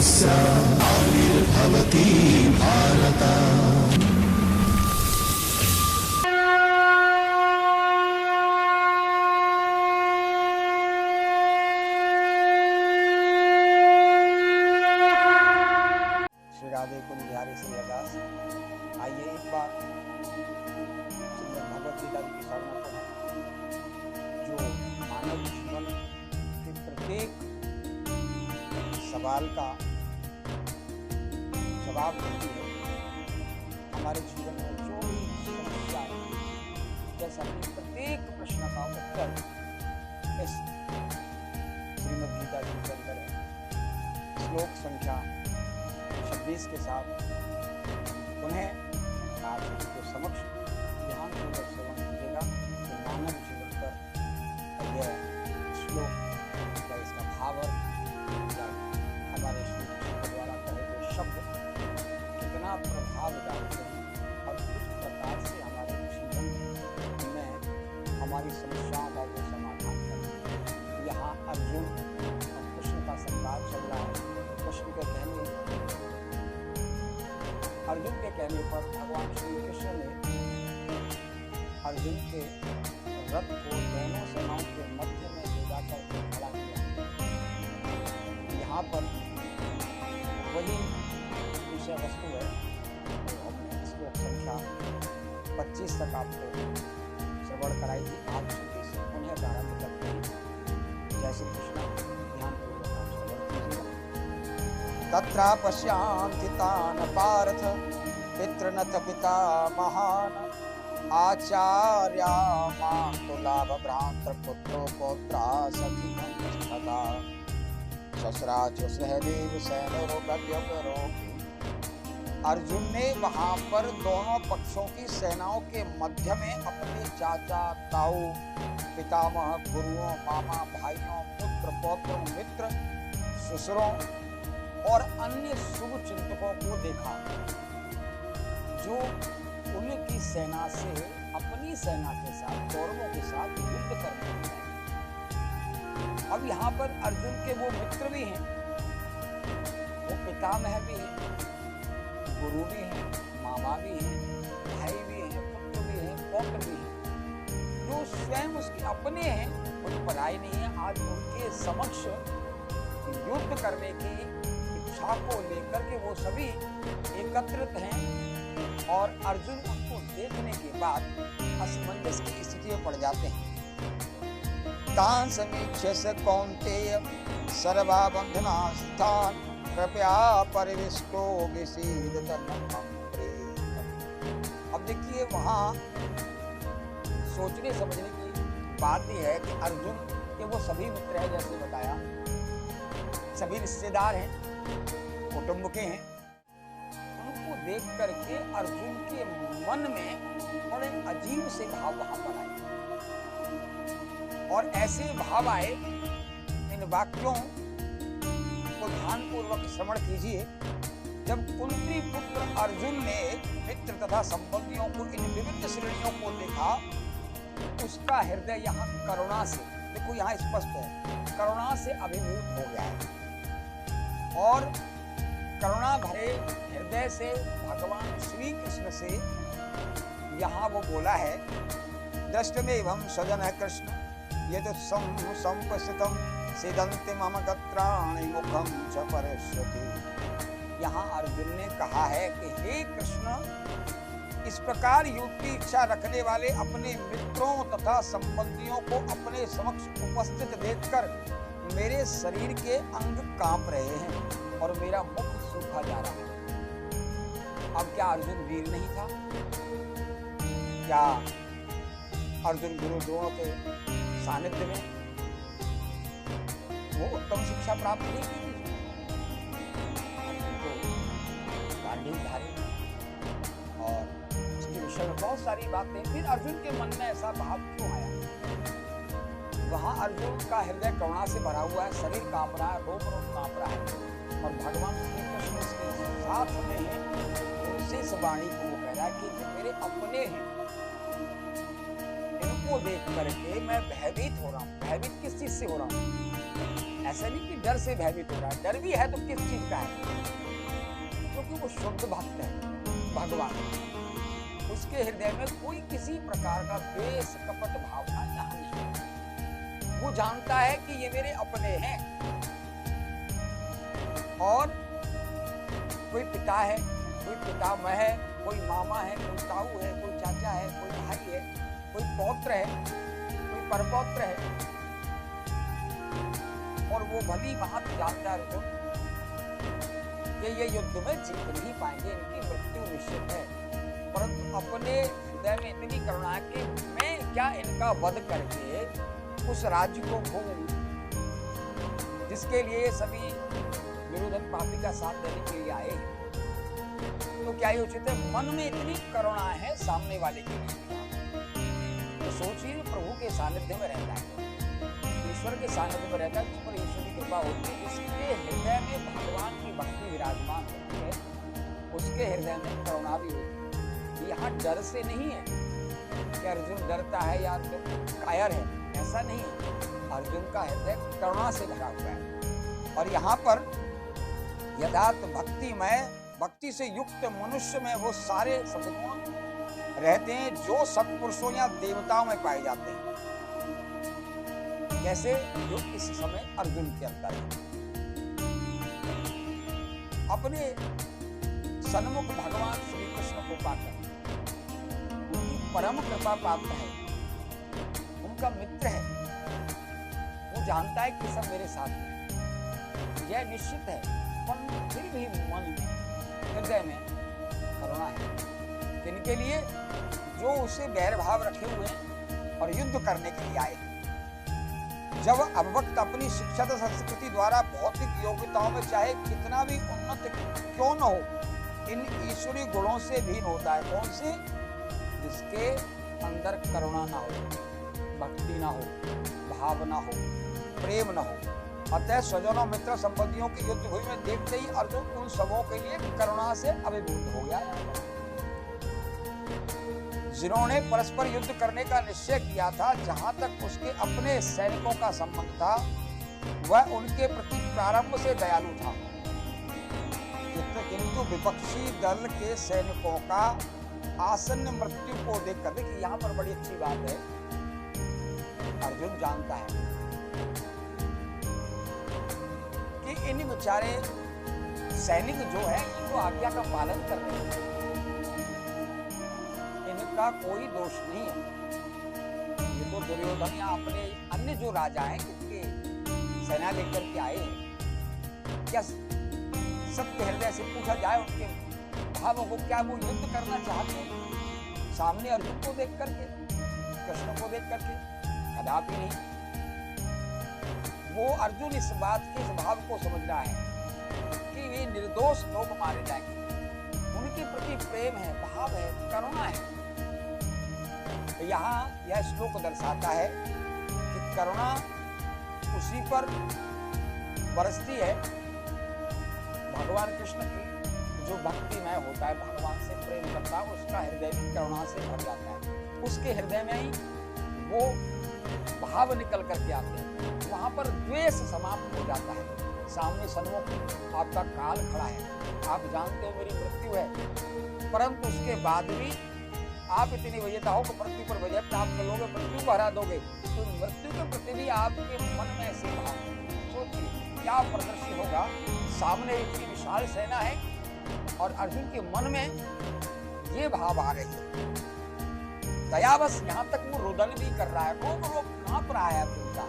धर्मस्य ग्लानिर्भवति भारत। श्री राधे कुंज बिहारी श्री हरदास। आइए एक बार भगवत गीता जी की साधना करें, जो मानव जीवन के प्रत्येक सवाल का जवाब देती है। हमारे जीवन में जो भी समस्या है, जैसा कि प्रत्येक प्रश्न का उत्तर इस श्रीमद् गीता जी के अंदर है। श्लोक संख्या 26 के साथ पुनः आप सबके समक्ष ध्यानपूर्वक श्रवण कीजिएगा कि मानव जीवन पर यह श्लोक का इसका भाव या हमारे श्री कृष्ण के द्वारा कहे गए शब्द कितना प्रभाव डालते हैं और किस प्रकार से हमारे जीवन में हमारी समस्याओं का वो समाधान करते हैं। यहाँ अर्जुन और कृष्ण का संवाद चल रहा है। अर्जुन के कहने पर भगवान श्री कृष्ण ने अर्जुन के रथ को दोनों सेनाओं के मध्य में ले जाकर खड़ा किया। यहाँ पर वही विषय वस्तु है जो हमने श्लोक संख्या 25 तक आपको श्रवण कराई थी। आप सभी से पुनः प्रारंभ करते हैं। जय श्री कृष्ण। ध्यानपूर्वक आप श्रवण कीजिएगा। तत्र पश्यान्ति तान् पार्थ पितृनथ पिता महान् आचार्या मातुलाभ भ्रातृ पुत्रो पौत्रा सखी तथा ससुराज सहदेव सैनो। अर्जुन ने वहां पर दोनों पक्षों की सेनाओं के मध्य में अपने चाचा ताऊ पितामह गुरुओं मामा भाइयों पुत्र पौत्रों मित्र ससुरों और अन्य शुभ चिंतकों को देखा, जो उनकी सेना से अपनी सेना के साथ कौरवों के साथ युद्ध करने लगे। अब यहाँ पर अर्जुन के वो मित्र भी हैं, वो पितामह भी हैं, गुरु भी हैं, मामा भी हैं, भाई भी हैं, पुत्र भी हैं, पौत्र भी हैं, जो स्वयं उसके अपने हैं, कोई पराई नहीं है। आज उनके समक्ष युद्ध करने की इच्छा को लेकर के वो सभी एकत्रित हैं और अर्जुन उनको देखने के बाद असमंजस की स्थिति में पड़ जाते हैं। तान् समीक्ष्य कौन्तेय सर्वा बन्धना स्थान् कृपया परिविष्टो विसीदत नमः। अब देखिए वहां सोचने समझने की बात यह है कि अर्जुन के वो सभी मित्र हैं, जैसे बताया सभी रिश्तेदार हैं, कुटुंब के हैं। उनको देख करके अर्जुन के मन में बड़े अजीब से भाव वहां पर आए और ऐसे भाव आए। इन वाक्यों को ध्यानपूर्वक श्रवण कीजिए। जब कुंती पुत्र अर्जुन ने मित्र तथा संबंधियों को इन विविध श्रेणियों को देखा, उसका हृदय यहाँ करुणा से, देखो यहाँ स्पष्ट है, करुणा से अभिभूत हो गया है और करुणा भरे हृदय से भगवान श्री कृष्ण से यहाँ वो बोला है, दृष्टमेवं स्वजन कृष्ण यद् संपश्यतं सीदन्ति मम गत्राणि मुखं च परिष्यति। यहाँ अर्जुन ने कहा है कि हे कृष्ण, इस प्रकार युद्ध की इच्छा रखने वाले अपने मित्रों तथा संबंधियों को अपने समक्ष उपस्थित देखकर मेरे शरीर के अंग कांप रहे हैं और मेरा मुख सूखा जा रहा है। अब क्या अर्जुन वीर नहीं था? क्या अर्जुन गुरु द्रोण के सानिध्य में वो उत्तम शिक्षा प्राप्त नहीं की? अर्जुन को गांडीवधारी और इसके विषय में बहुत सारी बातें। फिर अर्जुन के मन में ऐसा भाव क्यों आया? वहां अर्जुन का हृदय करुणा से भरा हुआ है, शरीर कांप रहा है, रोम रोम कांप रहा है और भगवान श्री कृष्ण इसके साथ में है। शेष वाणी को वो कह रहा है कि जो मेरे अपने हैं, इनको देख करके मैं भयभीत हो रहा हूँ। भयभीत किस चीज से हो रहा हूँ? ऐसा नहीं कि डर से भयभीत हो रहा है, डर भी है तो किस चीज का है, क्योंकि वो शुद्ध भक्त है भगवान, उसके हृदय में कोई किसी प्रकार का द्वेष कपट भावना यहाँ नहीं है। वो जानता है कि ये मेरे अपने हैं, और कोई पिता है, कोई पितामह है, कोई मामा है, कोई ताऊ है, कोई चाचा है, कोई भाई है, कोई पौत्र है, कोई परपौत्र है, और वो भली भांत जानता है कि ये युद्ध में जीत नहीं पाएंगे, इनकी मृत्यु निश्चित है, परंतु अपने हृदय में इतनी करुणा है कि मैं क्या इनका वध करके उस राज्य को भोगूं जिसके लिए सभी विरोधन पापी का साथ देने के लिए आए हैं। तो क्या ये उचित है? मन में इतनी करुणा है सामने वाले के लिए, तो सोचिए प्रभु के सानिध्य में रहता है, ईश्वर के सानिध्य में रहता है, जिस पर ईश्वर की कृपा होती है, उसके हृदय में भगवान की भक्ति विराजमान होती है, उसके हृदय में करुणा भी होती है। यहाँ डर से नहीं है कि अर्जुन डरता है या तो कायर है, ऐसा नहीं है। अर्जुन का हृदय करुणा से भरा हुआ है, और यहाँ पर यथार्थ भक्ति से युक्त मनुष्य में वो सारे सद्गुण रहते हैं जो सत्पुरुषों या देवताओं में पाए जाते हैं, जैसे जो इस समय अर्जुन के अंदर है। अपने सन्मुख भगवान श्री कृष्ण को पाकर उनकी परम कृपा पात्र है, उनका मित्र है, वो जानता है कि सब मेरे साथ है, यह निश्चित है, पर फिर भी मन में हृदय में करुणा है इनके लिए जो उसे बैर भाव रखे हुए हैं और युद्ध करने के लिए आए। जब अभक्त अपनी शिक्षित संस्कृति द्वारा भौतिक योग्यताओं में चाहे कितना भी उन्नत क्यों न हो, इन ईश्वरीय गुणों से भिन्न होता है। कौन से? जिसके अंदर करुणा ना हो, भक्ति ना हो, भाव ना हो, प्रेम ना हो। अतः स्वजनों मित्र संबंधियों की युद्ध भूमि में देखते ही अर्जुन उन सबों के लिए करुणा से अभिभूत हो गया। जिन्होंने परस्पर युद्ध करने का निश्चय किया था, जहां तक उसके अपने सैनिकों का संबंध था, वह उनके प्रति प्रारंभ से दयालु था, किंतु विपक्षी दल के सैनिकों का आसन्न मृत्यु को देखकर, देखिए यहाँ पर बड़ी अच्छी बात है, अर्जुन जानता है कि इन बेचारे सैनिक जो है इनको आज्ञा का पालन कर रहे हैं, इनका कोई दोष नहीं है। ये तो दुर्योधन या अपने अन्य जो राजा हैं जिनके सेना लेकर के आए हैं, क्या सत्य हृदय से पूछा जाए उनके भावों को, क्या वो युद्ध करना चाहते हैं सामने अर्जुन को देख करके, कृष्ण को देख करके? कदापि नहीं। वो अर्जुन इस बात के इस भाव को समझ रहा है कि वे निर्दोष लोग मारे जाएंगे, उनके प्रति प्रेम है, भाव है, करुणा है। तो यहाँ यह श्लोक दर्शाता है कि करुणा उसी पर बरसती है भगवान कृष्ण की जो भक्तिमय होता है, भगवान से प्रेम करता है, उसका हृदय भी करुणा से भर जाता है। उसके हृदय में ही वो भाव निकल करके आते हैं, वहां पर द्वेष समाप्त हो जाता है। सामने सन्मुख आपका काल खड़ा है, आप जानते हो मेरी मृत्यु है, परंतु उसके बाद भी आप इतनी विजेता हो कि मृत्यु पर विजय प्राप्त कर लोगे, मृत्यु को हरा दोगे, तो मृत्यु के प्रति भी आपके मन में ऐसे भाव। सोचिए क्या प्रदर्शन होगा, सामने इतनी विशाल सेना है और अर्जुन के मन में ये भाव आ रहे हैं, दयावश यहाँ तक वो रुदन भी कर रहा है, वो कांप रहा है उनका,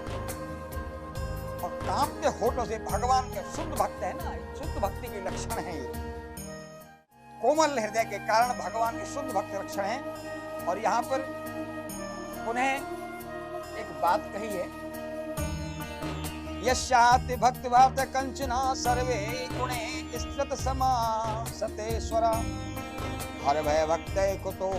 और कांपते होठों से भगवान के शुद्ध भक्त है ना, शुद्ध भक्ति के लक्षण है ये, कोमल हृदय के कारण भगवान के शुद्ध भक्त लक्षण है। और यहाँ पर पुनः एक बात कही है, यस्याति भक्त वार्त कंचना सर्वे गुणे स्थित समासतेश्वरा हर भय भक्त कुतो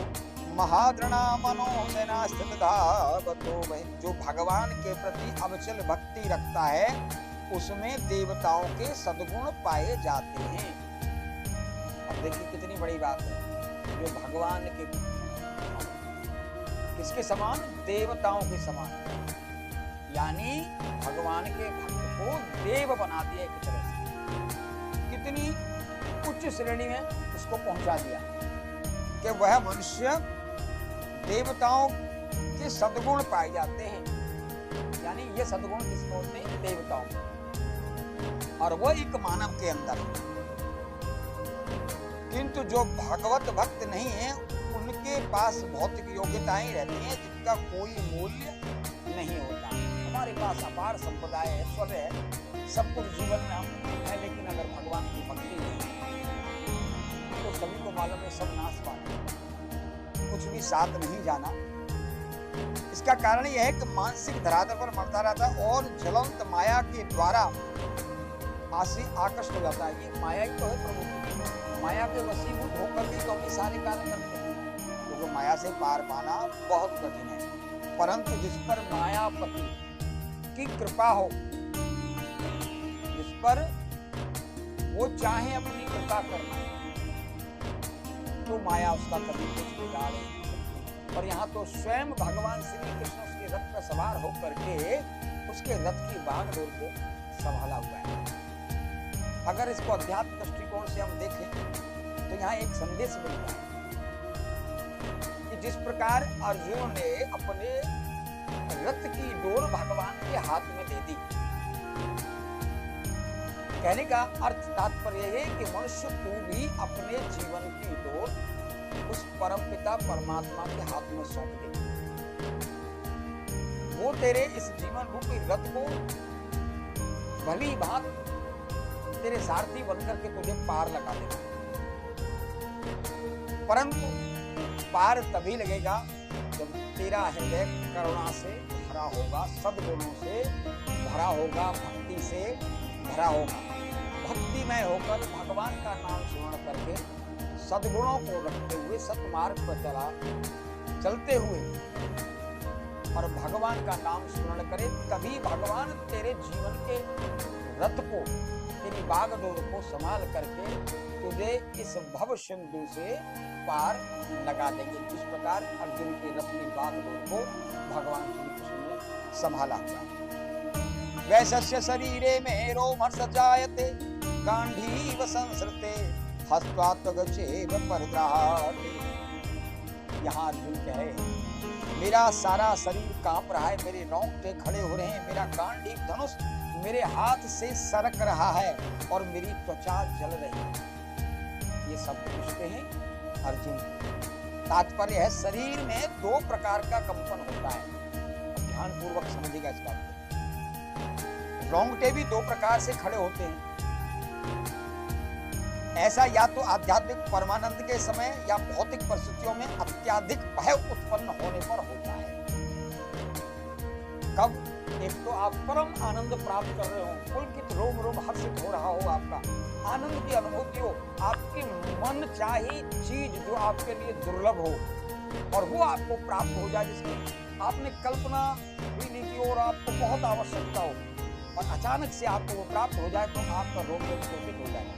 महाद्रणा मनोसेना स्थित धावतो वै। जो भगवान के प्रति अविचल भक्ति रखता है उसमें देवताओं के सद्गुण पाए जाते हैं। अब देखिए कितनी बड़ी बात है, जो भगवान के किसके समान? देवताओं के समान। यानी भगवान के भक्त को देव बना दिया एक तरह से। कितनी उच्च श्रेणी में उसको पहुंचा दिया कि वह मनुष्य देवताओं के सद्गुण पाए जाते हैं। यानी ये सद्गुण किसको होते हैं? देवताओं में, और वो एक मानव के अंदर। किंतु जो भगवत भक्त नहीं है उनके पास भौतिक योग्यताएं रहती हैं जिनका कोई मूल्य नहीं होता। हमारे पास अपार संपदाएं ऐश्वर्य है, सब कुछ जीवन में हम है, लेकिन अगर भगवान की भक्ति नहीं तो सभी को मालूम है सब नाश पाना, कुछ भी साथ नहीं जाना। इसका कारण यह है कि मानसिक धरातल पर मरता रहता है और ज्वलंत माया के द्वारा आकर्षित हो जाता है। ये माया ही तो है प्रभु, माया के वशीभूत होकर भी तो हम सारे कार्य करते हैं, क्योंकि माया से पार पाना बहुत कठिन है। परंतु जिस पर मायापति की कृपा हो, जिस पर वो चाहे अपनी कृपा करना, तो माया उसका कभी कुछ बिगाड़ नहीं सकती। और यहाँ तो स्वयं भगवान श्री कृष्ण उसके रथ पर सवार होकर के उसके रथ की बागडोर को संभाला हुआ है। अगर इसको अध्यात्म दृष्टिकोण से हम देखें तो यहाँ एक संदेश मिलता है कि जिस प्रकार अर्जुन ने अपने रथ की डोर भगवान के हाथ में दे दी, कहने का अर्थ तात्पर्य है कि मनुष्य तू भी अपने जीवन की डोर उस परमपिता परमात्मा के हाथ में सौंप दे। वो तेरे इस जीवन रूपी रथ को भली भांति तेरे सारथी बनकर के तुझे पार लगा देगा। परंतु पार तभी लगेगा जब तेरा हृदय करुणा से भरा होगा, सद्गुणों से भरा होगा, भक्ति से भरा होगा। भक्तिमय होकर भगवान का नाम स्मरण करके सद्गुणों को रखते हुए सतमार्ग पर चलते हुए और भगवान का नाम स्मरण करे, तभी भगवान तेरे जीवन के रथ को, तेरी बागडोर को संभाल करके तुझे इस भव सिंधु से पार लगा देंगे। जिस प्रकार अर्जुन के रथ की बागडोर को भगवान श्री कृष्ण ने संभाला हुआ। वैश्य शरीरे में रोमहर्ष जायते गांडीव संसृते हस्त्वा त्वगचेव परद्राते। यहाँ अर्जुन कहे मेरा सारा शरीर कांप रहा है, मेरे रोंगटे खड़े हो रहे हैं, मेरा गांडीव धनुष मेरे हाथ से सरक रहा है और मेरी त्वचा जल रही है। ये सब पूछते हैं अर्जुन। तात्पर्य है शरीर में दो प्रकार का कंपन होता है, ध्यान पूर्वक समझिएगा इस बात को। रोंगटे भी दो प्रकार से खड़े होते हैं। ऐसा या तो आध्यात्मिक परमानंद के समय या भौतिक परिस्थितियों में अत्यधिक भय उत्पन्न होने पर होता है। कब? एक तो आप परम आनंद प्राप्त कर रहे हो, पुलकित रोम रोम हर्षित हो रहा हो, आपका आनंद की अनुभूति हो, आपकी मन चाही चीज जो आपके लिए दुर्लभ हो और वो आपको प्राप्त हो जाए, जिसकी आपने कल्पना भी नहीं की और आपको बहुत आवश्यकता हो, और अचानक से आपको वो प्राप्त हो जाए तो आपका रोम रोम पुलकित हो जाएगा,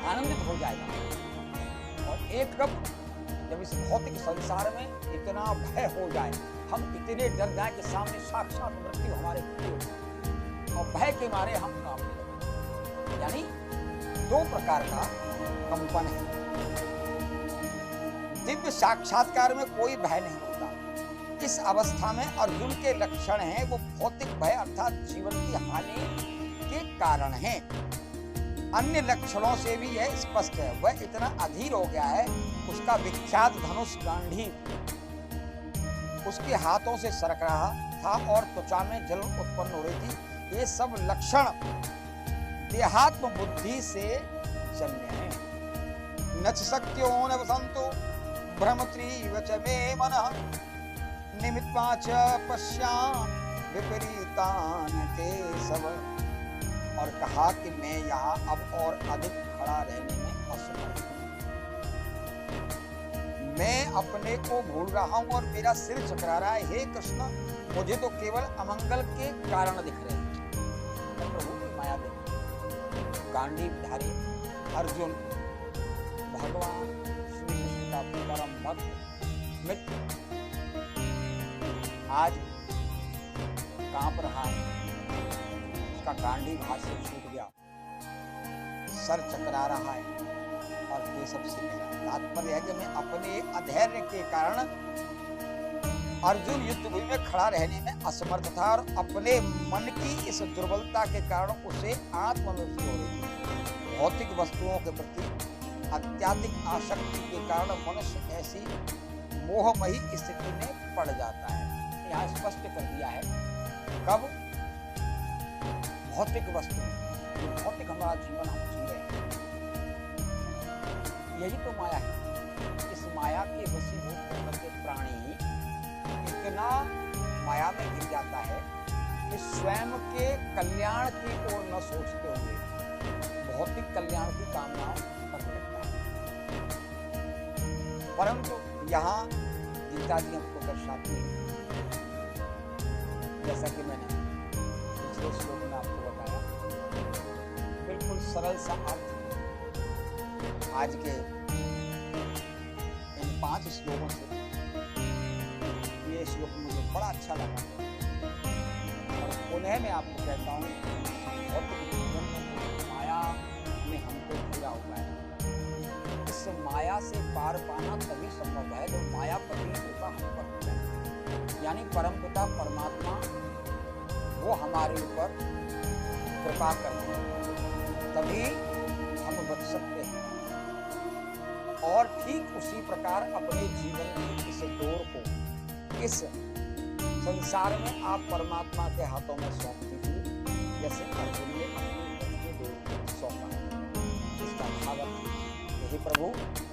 आनंदित हो जाएगा। और एक कब? जब इस भौतिक संसार में इतना भय हो जाए, हम इतने डर जाए कि सामने साक्षात मृत्यु हमारे खड़ी हो और भय के मारे हम कांपने लगे। यानी दो प्रकार का कंपन है। दिव्य साक्षात्कार में कोई भय नहीं होता। इस अवस्था में अर्जुन के लक्षण हैं वो भौतिक भय अर्थात जीवन की हानि के कारण हैं। अन्य लक्षणों से भी यह स्पष्ट है, वह इतना अधीर हो गया है, उसका विख्यात धनुष गांडीव उसके हाथों से सरक रहा था और त्वचा में जलन उत्पन्न हो रही थी। ये सब लक्षण देहात्म बुद्धि से जन्य हैं। नच शक्यो न वसंतो भ्रमत्रीव च मे मनः निमित्वा च पश्याम विपरीतान केशव। और कहा कि मैं यहाँ अब और अधिक खड़ा रहने में असमर्थ हूँ, मैं अपने को भूल रहा हूँ और मेरा सिर चकरा रहा है। हे कृष्ण, मुझे तो केवल अमंगल के कारण दिख रहे हैं। प्रभु की माया देखिए, गांडीवधारी अर्जुन भगवान श्री कृष्ण का परम भक्त मित्र आज कांप रहा है, उसका गांडीव हाथ से छूट गया, सर चकरा रहा है और केशव से कह रहा है। तात्पर्य है कि मैं अपने अधैर्य के कारण अर्जुन युद्ध भूमि में खड़ा रहने में असमर्थ था और अपने मन की इस दुर्बलता के कारण उसे आत्ममृत्यु हो रही थी। भौतिक वस्तुओं के प्रति अत्यधिक आसक्ति के कारण मनुष्य ऐसी मोहमयी स्थिति में पड़ जाता है। यहाँ स्पष्ट कर दिया है कब, भौतिक वस्तु में, जो भौतिक हमारा जीवन हम जी रहे हैं, यही तो माया है। इस माया के वशीभूत होकर के प्राणी इतना माया में गिर जाता है कि स्वयं के कल्याण की ओर न सोचते हुए भौतिक कल्याण की कामना करने लगता है। परंतु यहाँ गीता जी हमको दर्शाती है, जैसा कि मैंने पिछले श्लोक में आपको बताया, बिल्कुल सरल सा अर्थ आज के इन 5 श्लोकों से। ये श्लोक मुझे बड़ा अच्छा लगा और पुनः मैं आपको कहता हूँ, भौतिक जीवन में माया में हमको घिरा हुआ है। इस माया से पार पाना तभी संभव है जब मायापति कृपा हम पर हो जाए, यानी परमपिता परमात्मा वो हमारे ऊपर कृपा करते हैं, तभी हम बच सकते हैं। और ठीक उसी प्रकार अपने जीवन की इस डोर को, इस संसार में आप परमात्मा के हाथों में सौंप दीजिए, जैसे अर्जुन ने अपनी डोर को सौंपा। इसका भाव यही, प्रभु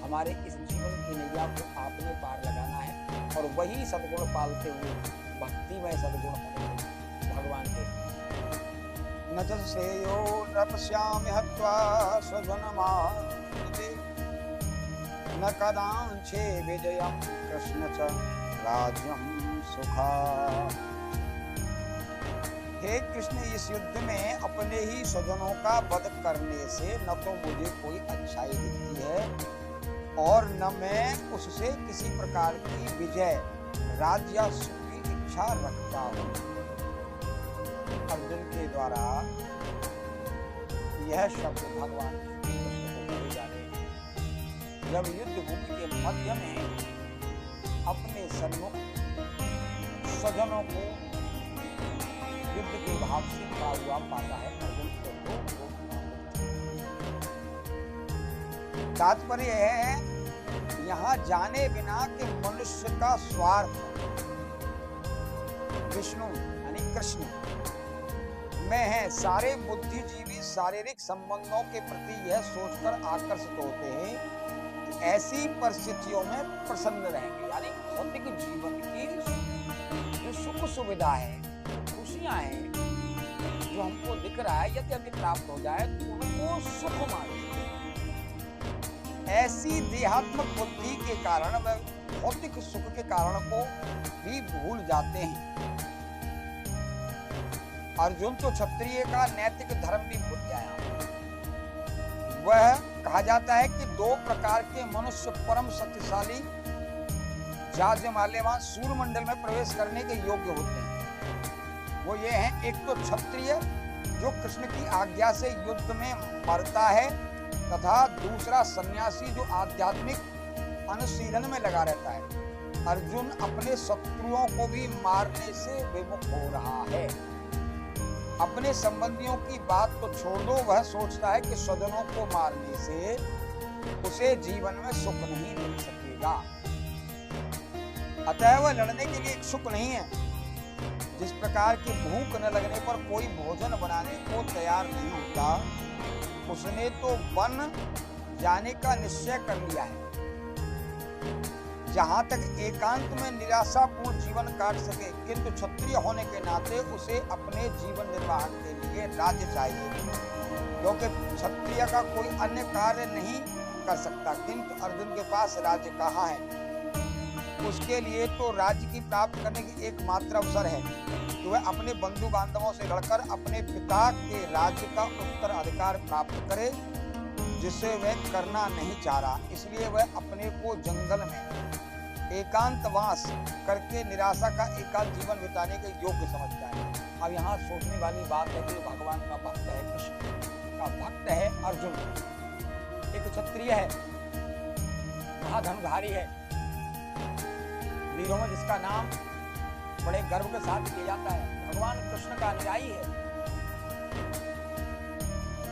हमारे इस जीवन की नैया को आपने पार लगाना है और वही सद्गुण पालते हुए भक्तिमय सद्गुण होने भगवान के। न च श्रेयो नृपश्यामि हत्वा स्वजनमानते, न कदांचे विजयं कृष्ण च राज्यं सुखा। हे कृष्ण, इस युद्ध में अपने ही स्वजनों का वध करने से न तो मुझे कोई अच्छाई दिखती है और न मैं उससे किसी प्रकार की विजय, राज्य या सुख की इच्छा रखता हूँ। अर्जुन के द्वारा यह शब्द भगवान को बोले जा रहे हैं जब युद्ध भूमि के मध्य में अपने सन्मुख स्वजनों को युद्ध के भाव से खड़ा हुआ पाता है अर्जुन को। तात्पर्य है यहाँ जाने बिना कि मनुष्य का स्वार्थ विष्णु यानी कृष्ण में है। सारे बुद्धिजीवी शारीरिक संबंधों के प्रति यह सोचकर आकर्षित होते हैं कि ऐसी परिस्थितियों में प्रसन्न रहेंगे, यानी भौतिक जीवन की जो सुख सुविधा है, खुशियां हैं, जो हमको दिख रहा है, यदि हमें प्राप्त हो जाए तो उनको सुख मानेंगे। ऐसी देहात्मक बुद्धि के कारण वह भौतिक सुख के कारण को भी भूल जाते हैं। अर्जुन तो क्षत्रिय का नैतिक धर्म भी भूल गया। वह कहा जाता है कि 2 प्रकार के मनुष्य परम शक्तिशाली जाज्यमाल्यवान सूर्यमंडल में प्रवेश करने के योग्य होते हैं। वो ये हैं, एक तो क्षत्रिय जो कृष्ण की आज्ञा से युद्ध में मरता है, तथा दूसरा सन्यासी जो आध्यात्मिक अनुशीलन में लगा रहता है। अर्जुन अपने शत्रुओं को भी मारने से विमुख हो रहा है। अपने संबंधियों की बात तो छोड़ दो, वह सोचता है कि स्वजनों को मारने से उसे जीवन में सुख नहीं मिल सकेगा। अतः वह लड़ने के लिए इच्छुक नहीं है। जिस प्रकार की भूख न लगने पर कोई भोजन बनाने को तैयार नहीं होता, उसने तो वन जाने का निश्चय कर लिया है, जहां तक एकांत में निराशापूर्ण जीवन काट सके। किंतु क्षत्रिय होने के नाते उसे अपने जीवन निर्वाह के लिए राज्य चाहिए, क्योंकि क्षत्रिय का कोई अन्य कार्य नहीं कर सकता। किंतु अर्जुन के पास राज्य कहाँ है? उसके लिए तो राज्य की प्राप्त करने की एकमात्र अवसर है कि वह अपने बंधु बांधवों से लड़कर अपने पिता के राज्य का उत्तराधिकार प्राप्त करे, जिसे वह करना नहीं चाह रहा। इसलिए वह अपने को जंगल में एकांतवास करके निराशा का एकांत जीवन बिताने के योग्य समझता है। अब यहाँ सोचने वाली बात है कि भगवान का भक्त है, कृष्ण का भक्त है अर्जुन, एक क्षत्रिय है, महाधनुधारी है, वीरों में जिसका नाम बड़े गर्व के साथ लिया जाता है, भगवान कृष्ण का अनुयायी है,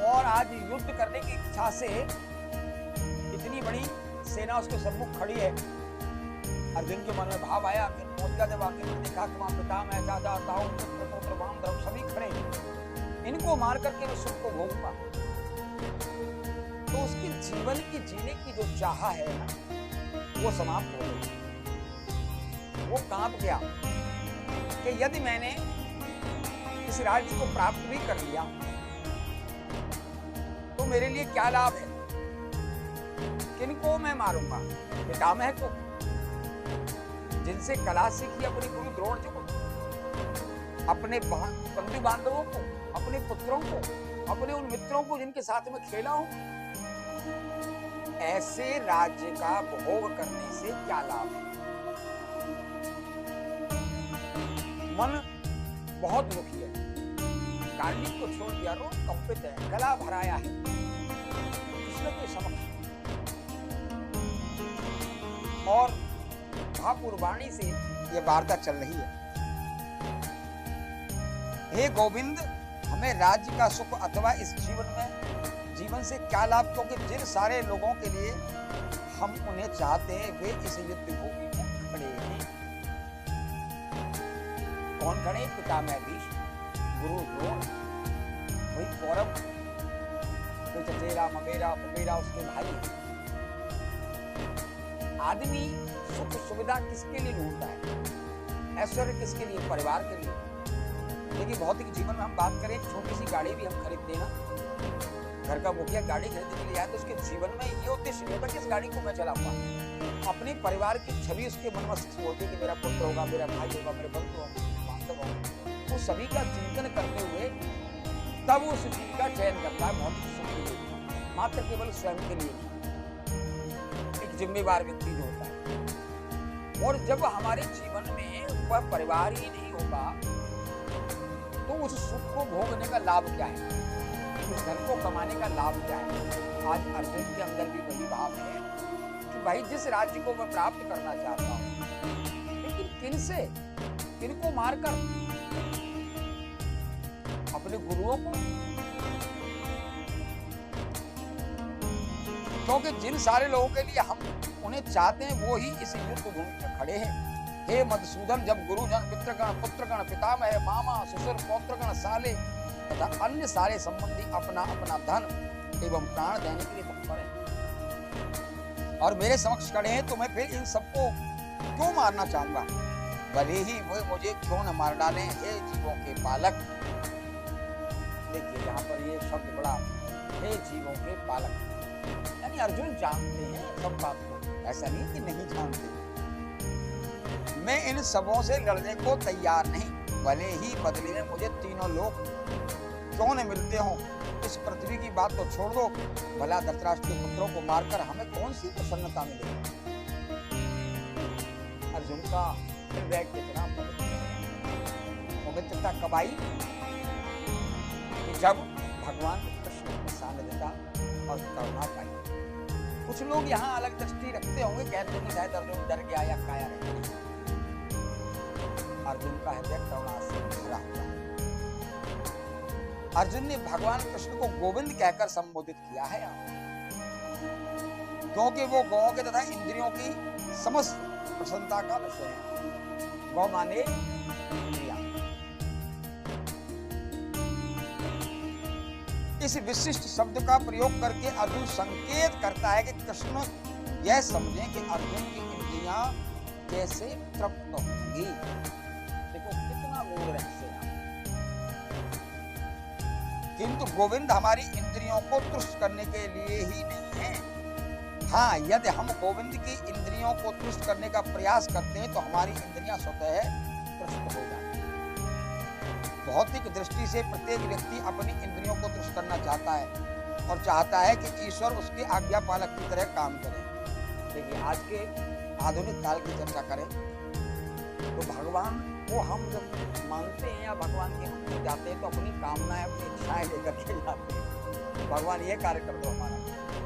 और आज युद्ध करने की इच्छा से इतनी बड़ी सेना उसके सम्मुख खड़ी है। अर्जुन के मन में भाव आया, अर्जुन पहुंच गया, जब आखिर ने देखा कि वहां पिता मैं चाचा ताऊ पुत्र पुत्र वाम द्रव सभी खड़े, इनको मार करके मैं सुख को भोगूंगा। तो उसकी जीवन की जीने की जो चाह है ना, वो समाप्त हो गई। वो कांप गया कि यदि मैंने इस राज्य को प्राप्त भी कर लिया तो मेरे लिए क्या लाभ है, किनको मैं मारूंगा, पितामह को जिनसे कला सीखी, अपने गुरु द्रोण जी को, अपने बंधु बांधवों को, अपने पुत्रों को, अपने उन मित्रों को जिनके साथ में खेला हूं। ऐसे राज्य का भोग करने से क्या लाभ है। मन बहुत दुखी है, कार्मिक को छोड़ दिया, रो कंपित है, गला भराया है कृष्ण के समक्ष, और महापुरवाणी से यह वार्ता चल रही है। हे गोविंद, हमें राज्य का सुख अथवा इस जीवन से क्या लाभ, क्योंकि जिन सारे लोगों के लिए हम उन्हें चाहते हैं वे इस युद्ध भूमि में खड़े हैं। कौन खड़े? पितामह भीष्म, गुरु द्रोण, वही कौरव, कोई चचेरा ममेरा फुफेरा उसके भाई। आदमी सुख सुविधा किसके लिए ढूंढता है? ऐश्वर्य किसके लिए? परिवार के लिए। लेकिन भौतिक जीवन में हम बात करें, छोटी सी गाड़ी भी हम खरीदते हैं ना, घर का मुखिया गाड़ी खरीदने के लिए आया तो उसके जीवन में ये उद्देश्य नहीं होता कि इस गाड़ी को मैं चलाऊंगा। अपने परिवार की छवि उसके मन मस्तिष्क में होती है कि मेरा पुत्र होगा, मेरा भाई होगा, मेरे बंधु होंगे, बांधव होंगे। वो सभी का चिंतन करते हुए तब उस चीज का चयन करता है, भौतिक सुख के लिए, मात्र केवल स्वयं के लिए नहीं। एक जिम्मेवार व्यक्ति जो होता है। और जब हमारे जीवन में वह परिवार ही नहीं होगा तो उस सुख को भोगने का लाभ क्या है, उस धन को कमाने का लाभ क्या है। आज अर्जुन के अंदर भी वही भाव है कि भाई जिस राज्य को मैं प्राप्त करना चाहता हूं, लेकिन किनसे, किनको मारकर? अपने गुरुओं को। क्योंकि जिन सारे लोगों के लिए हम उन्हें चाहते हैं वो ही इस युद्ध भूमि में खड़े हैं। हे मधुसूदन, जब गुरुजन, मित्रगण, पुत्रगण, पितामह, मामा, ससुर, पौत्रगण, साले तथा अन्य सारे संबंधी अपना अपना धन एवं प्राण देने के लिए तत्पर हैं और मेरे समक्ष खड़े हैं, तो मैं फिर इन सबको क्यों मारना चाहूंगा? भले ही वो मुझे क्यों न मार डालें, हे जीवों के पालक। देखिए यहाँ पर ये शब्द बड़ा, हे जीवों के पालक, यानी अर्जुन जानते हैं सब बात को, ऐसा नहीं कि नहीं जानते। मैं इन सबों से लड़ने को तैयार नहीं, भले ही बदले में मुझे तीनों लोग क्यों न मिलते हो। इस पृथ्वी की बात तो छोड़ दो, भला धृतराष्ट्र के पुत्रों को मारकर हमें कौन सी प्रसन्नता मिलेगी। अर्जुन का हृदय कितना पवित्रता कब आई? जब भगवान कृष्ण की सानिध्यता और करुणा पाई। कुछ लोग यहाँ अलग दृष्टि रखते होंगे, कहते हैं शायद अर्जुन डर गया या काया रह गया। अर्जुन का हृदय करुणा से भरा हुआ है। अर्जुन ने भगवान कृष्ण को गोविंद कहकर संबोधित किया है, क्योंकि वो गौओं के तथा इंद्रियों की समस्त प्रसन्नता का विषय है। गौ माने इंद्रियां। इस विशिष्ट शब्द का प्रयोग करके अर्जुन संकेत करता है कि कृष्ण यह समझे कि अर्जुन की इंद्रियां कैसे तृप्त होंगी। देखो कितना गूढ़ रहस्य है। किंतु गोविंद हमारी इंद्रियों को तुष्ट करने के लिए ही नहीं है। हाँ, यदि हम गोविंद की इंद्रियों को तुष्ट करने का प्रयास करते हैं तो हमारी इंद्रियां स्वतः तुष्ट हो जाती हैं। भौतिक दृष्टि से प्रत्येक व्यक्ति अपनी इंद्रियों को तुष्ट करना चाहता है और चाहता है कि ईश्वर उसके आज्ञा पालक की तरह काम करे। देखिए आज के आधुनिक काल की चर्चा करें तो भगवान वो हम जब मानते हैं या भगवान के मंदिर जाते हैं तो अपनी कामनाएं अपनी इच्छाएं लेकर के जाते हैं। भगवान ये कार्य कर दो हमारा,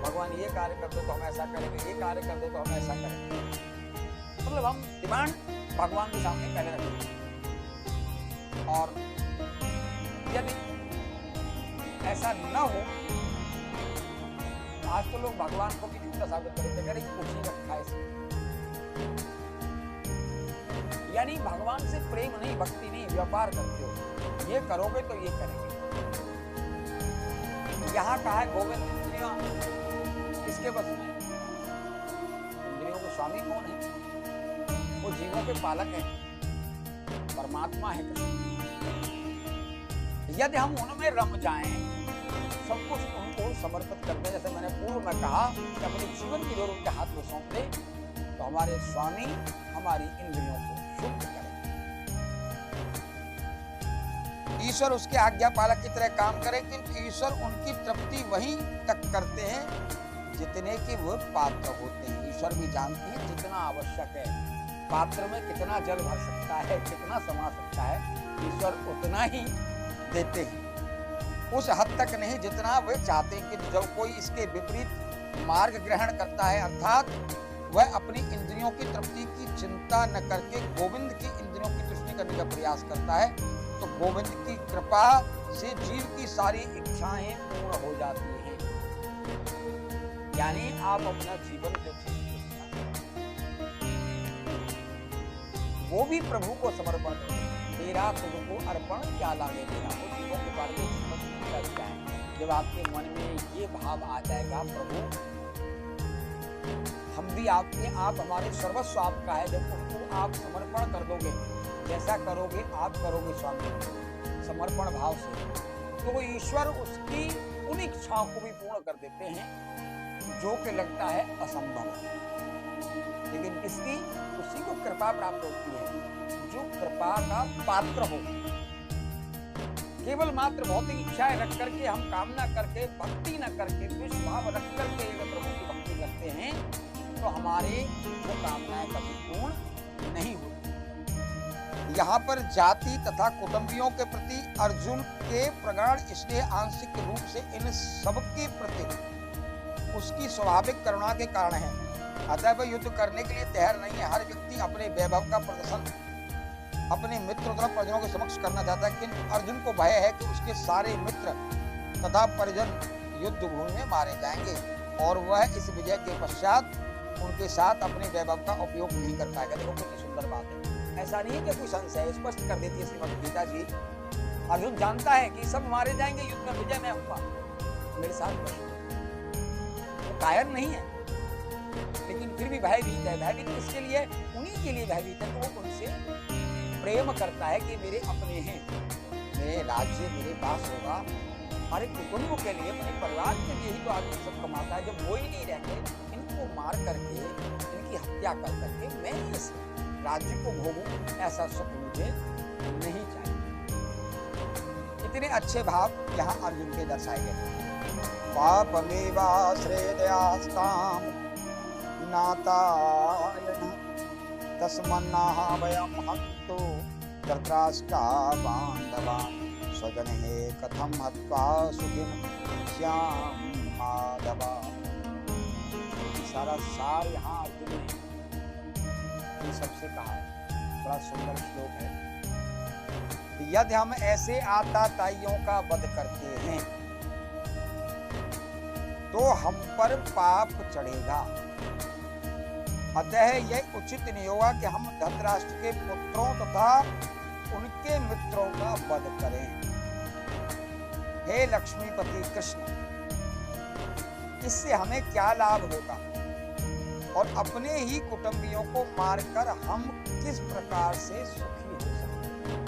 भगवान ये कार्य कर दो तो हम ऐसा करेंगे, ये कार्य कर दो तो हम ऐसा करेंगे। मतलब हम डिमांड भगवान के सामने पहले रखेंगे। और यदि ऐसा न हो, आज तो लोग भगवान को भी झूठा साबित करते हैं, कुछ ही रखा है। यानी भगवान से प्रेम नहीं, भक्ति नहीं, व्यापार करते हो। ये करोगे तो ये करेंगे। यहाँ कहा है गोविंद इंद्रियां किसके बस में? इंद्रियों के स्वामी कौन है? वो जीवों के पालक है, परमात्मा है कृष्ण। यदि हम उनमें रम जाएं, सब कुछ उनको समर्पित कर दें, जैसे मैंने पूर्व में कहा कि अपने जीवन की जरूरत उनके हाथ में सौंप दे, तो हमारे स्वामी हमारी इंद्रियों को शुद्ध करें। ईश्वर उसके आज्ञा पालक की तरह काम करे, किंतु ईश्वर उनकी तृप्ति वहीं तक करते हैं जितने के वो पात्र होते हैं। ईश्वर भी जानते हैं जितना आवश्यक है, पात्र में कितना जल भर सकता है, कितना समा सकता है, ईश्वर उतना ही देते हैं। उस हद तक नहीं जितना वे चाहते हैं। कि जब कोई इसके विपरीत मार्ग ग्रहण करता है, अर्थात वह अपनी इंद्रियों की तृप्ति की चिंता न करके गोविंद की इंद्रियों की तुष्टि करने का प्रयास करता है, तो गोविंद की कृपा से जीव की सारी इच्छाएं पूर्ण हो जाती हैं। यानी आप अपना जीवन जो वो भी प्रभु को समर्पण करें। तेरा तुझको अर्पण क्या लागे तेरा, वो जीवों के बारे में कर जाए। जब आपके मन में ये भाव आ जाएगा, प्रभु हम भी आपके, आप हमारे सर्वस्व आपका है, जब उसको आप समर्पण कर दोगे, जैसा करोगे आप करोगे स्वामी समर्पण भाव से, तो ईश्वर उसकी उन इच्छाओं को भी पूर्ण कर देते हैं जो कि लगता है असंभव। लेकिन किसकी? उसी को कृपा प्राप्त होती है जो कृपा का पात्र हो। केवल मात्र भौतिक इच्छाएं रख करके, हम कामना करके, भक्ति न करके, विश्वास रख करके प्रभु की भक्ति करते हैं, तो हमारे वो कामनाएं कभी पूर्ण नहीं होती। यहाँ पर जाति तथा कुटुंबियों के प्रति अर्जुन के प्रगाढ़ स्नेह आंशिक रूप से इन सबके प्रति उसकी स्वाभाविक करुणा के कारण है। अतः वह युद्ध करने के लिए तैयार नहीं है। हर व्यक्ति अपने वैभव का प्रदर्शन अपने मित्र तथा परिजनों के समक्ष करना चाहता है, किंतु अर्जुन को भय है कि उसके सारे मित्र तथा परिजन युद्ध भूमि में मारे जाएंगे और वह इस विजय के पश्चात उनके साथ अपने वैभव का उपयोग नहीं कर पाएगा। देखो कितनी सुंदर बात है। ऐसा नहीं है कि कोई संशय, स्पष्ट कर देती है श्रीमद् गीता जी। अर्जुन जानता है कि सब मारे जाएंगे, युद्ध में विजय मैं होगा, मेरे साथ वो कायर नहीं है, लेकिन फिर भी भयभीत है। भयभीत किसके लिए? उन्हीं के लिए भयभीत है। तो वो उनसे प्रेम करता है कि मेरे अपने हैं, मेरे राज्य मेरे पास होगा। हमारे कुटुंब के लिए, अपने परिवार के लिए ही तो आदमी सब कमाता है। जब वो ही नहीं रहते, इनको मार करके, इनकी हत्या कर करके मैं इस राज्य को भोगूं, ऐसा सुख मुझे नहीं चाहिए। इतने अच्छे भाव यहाँ अर्जुन के दर्शाए गए। पापमेवाश्रयदयास्ताम नातायन तस्मन्नाह वयम हन्तु धृतराष्ट्रा बान्धवान् स्वजने कथम हत्वा सुखिनः स्याम माधवा। सारा सार यहाँ अर्जुन ने सबसे कहा है। बड़ा सुंदर श्लोक है। यदि हम ऐसे आताताइयों का वध करते हैं तो हम पर पाप चढ़ेगा। अतः यह उचित नहीं होगा कि हम धृतराष्ट्र के पुत्रों तथा उनके मित्रों का वध करें। हे लक्ष्मीपति कृष्ण, इससे हमें क्या लाभ होगा और अपने ही कुटुंबियों को मारकर हम किस प्रकार से सुखी हो सकते हैं।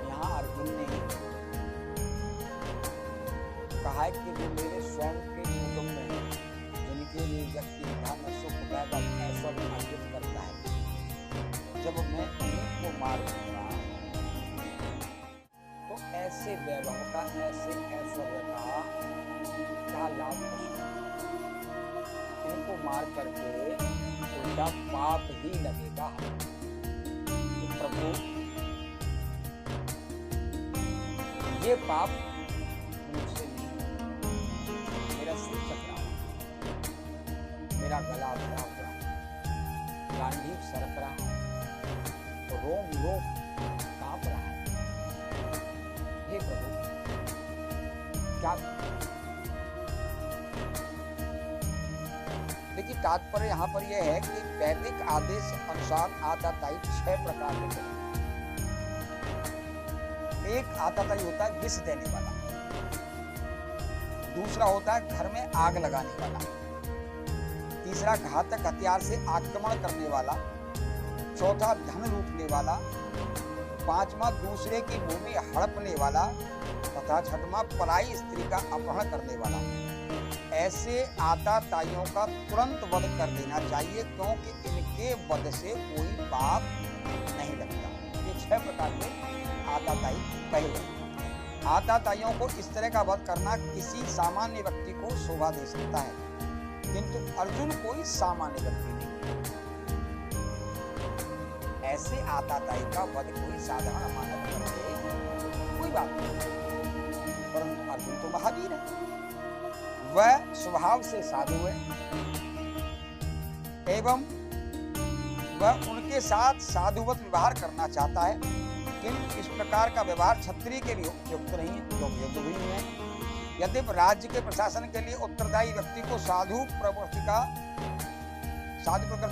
यहाँ अर्जुन ने कहा है कि जो मेरे स्वयं के कुटुंब हैं, जिनके लिए व्यक्ति धन सुख वैभव ऐश्वर्य अर्जित करता है, जब मैं उन्हीं को मार दूंगा तो ऐसे वैभव का, ऐसे ऐश्वर्य का क्या लाभ हो सकता है। इनको मार करके उनका पाप ही लगेगा। प्रभु ये पाप मुझसे नहीं, मेरा सिर चकरा, मेरा गला भरा हुआ, गांडीव सरक रहा, रोम रोम कांप रहा है। हे प्रभु क्या? देखिए तात्पर्य यहाँ पर यह है कि वैदिक आदेश अनुसार आताताई 6 प्रकार के हैं। एक आताताई होता है विष देने वाला, दूसरा होता है घर में आग लगाने वाला, तीसरा घातक हथियार से आक्रमण करने वाला, चौथा धन लूटने वाला, पांचवा दूसरे की भूमि हड़पने वाला तथा छठवां पराई स्त्री का अपहरण करने वाला। ऐसे आताताइयों का तुरंत वध कर देना चाहिए, क्योंकि इनके वध से कोई पाप नहीं लगता। ये 6 प्रकार के आताताई कहे गए। आताताइयों को इस तरह का वध करना किसी सामान्य व्यक्ति को शोभा दे सकता है, किंतु अर्जुन कोई सामान्य व्यक्ति नहीं। ऐसे आताताई का वध कोई साधारण मानव करके कोई बात नहीं, परंतु अर्जुन तो महावीर है। वह स्वभाव से साधु है एवं वह उनके साथ साधुवत व्यवहार करना चाहता है, किंतु इस प्रकार का व्यवहार क्षत्रिय के लिए उपयुक्त नहीं है, क्योंकि युद्ध भी नहीं है। यद्यपि राज्य के प्रशासन के लिए उत्तरदायी व्यक्ति को साधु प्रकृति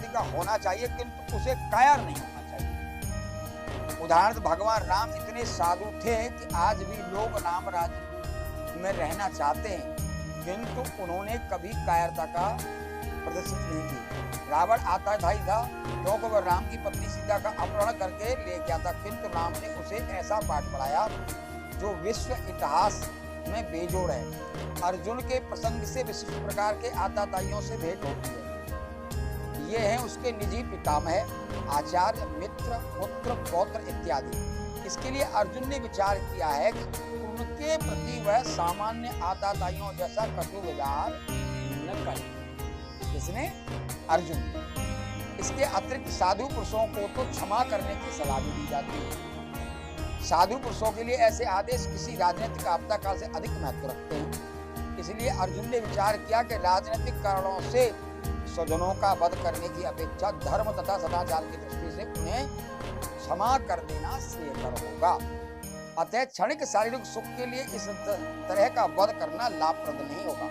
का होना चाहिए, किंतु उसे कायर नहीं होना चाहिए। उदाहरण भगवान राम इतने साधु थे कि आज भी लोग राम राज्य में रहना चाहते हैं, किंतु उन्होंने कभी कायरता का प्रदर्शित नहीं की। रावण आताताई था, क्योंकि वह राम की पत्नी सीता का अपहरण करके ले गया था, किंतु राम ने उसे ऐसा पाठ पढ़ाया जो विश्व इतिहास में बेजोड़ है। अर्जुन के प्रसंग से विशिष्ट प्रकार के आताताइयों से भेंट होती है। ये हैं उसके निजी पितामह, आचार्य, मित्र, पुत्र, पौत्र इत्यादि। इसके लिए अर्जुन ने विचार किया है कि उनके प्रति वह सामान्य आताताइयों जैसा कटु व्यवहार न करे। इसने अर्जुन, इसके अतिरिक्त साधु पुरुषों को तो क्षमा करने की सलाह भी दी जाती है। साधु पुरुषों के लिए ऐसे आदेश किसी राजनीतिक आपदा काल से अधिक महत्व रखते हैं। इसलिए अर्जुन ने विचार किया कि राजनीतिक कारणों से स्वजनों का वध करने की अपेक्षा धर्म तथा सदाचार की दृष्टि से उन्हें क्षमा कर देना श्रेयकर होगा। अतः क्षणिक शारीरिक सुख के लिए इस तरह का वध करना लाभप्रद नहीं होगा।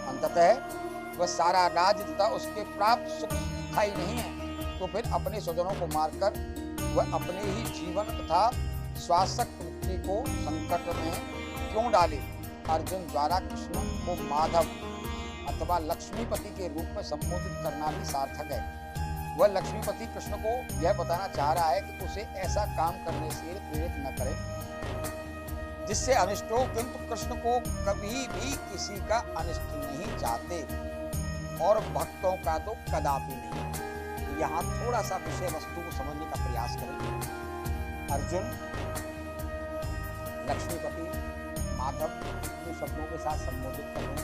अंततः वह सारा राज्य तथा उसके प्राप्त सुख स्थायी नहीं है, तो फिर अपने स्वजनों को मारकर वह अपने ही जीवन तथा श्वासक मुक्ति को संकट में क्यों डाले। अर्जुन द्वारा कृष्ण को माधव अथवा लक्ष्मीपति के रूप में संबोधित करना भी सार्थक है। वह लक्ष्मीपति कृष्ण को यह बताना चाह रहा है कि उसे ऐसा काम करने से प्रेरित न करे जिससे अनिष्ट हो, किंतु कृष्ण को कभी भी किसी का अनिष्ट नहीं चाहते और भक्तों का तो कदापि नहीं। यहाँ थोड़ा सा विषय वस्तु को समझने का प्रयास करें। अर्जुन लक्ष्मीपति, माधव इन शब्दों के साथ संबोधित कर रहे हैं।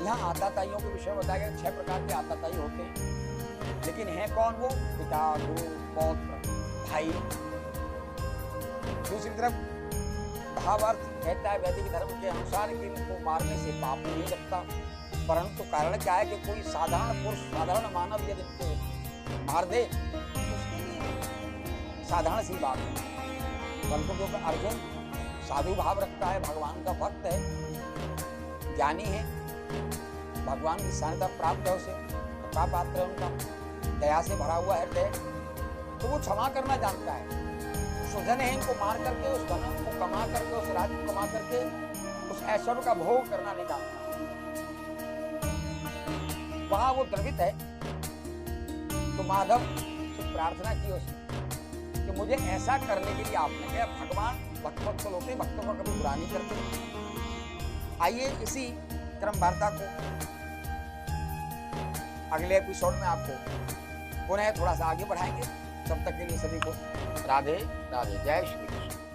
यहाँ आताताइयों के विषय में बताया गया 6 प्रकार के आताताई होते हैं, लेकिन हैं कौन वो? पिता, गुरु, पौत्र, भाई। दूसरी तरफ भावार्थ कहता है वैदिक धर्म के अनुसार कि इनको मारने से पाप नहीं लगता, परंतु कारण क्या है कि कोई साधारण पुरुष, साधारण मानव यदि इनको मार दे तो उसके लिए साधारण सी बात है। परंतु क्योंकि अर्जुन साधु भाव रखता है, भगवान का भक्त है, ज्ञानी है, भगवान की सहायता प्राप्त है, उसे कृपा पात्र है, उनका दया से भरा हुआ हृदय, तो वो क्षमा करना जानता है। स्वजन है, इनको मार करके उस धन को कमा करके, उस राज्य को कमा करके उस ऐश्वर्य का भोग करना नहीं जानता। वहां वो द्रवित है, तो माधव से प्रार्थना की उसने कि मुझे ऐसा करने के लिए आपने कहा। भगवान भक्तवत्सल होते, भक्तों का कभी बुरा नहीं करते। आइए इसी क्रम वार्ता को अगले एपिसोड में आपको पुनः थोड़ा सा आगे बढ़ाएंगे। तब तक के लिए सभी को राधे राधे, जय श्री कृष्ण।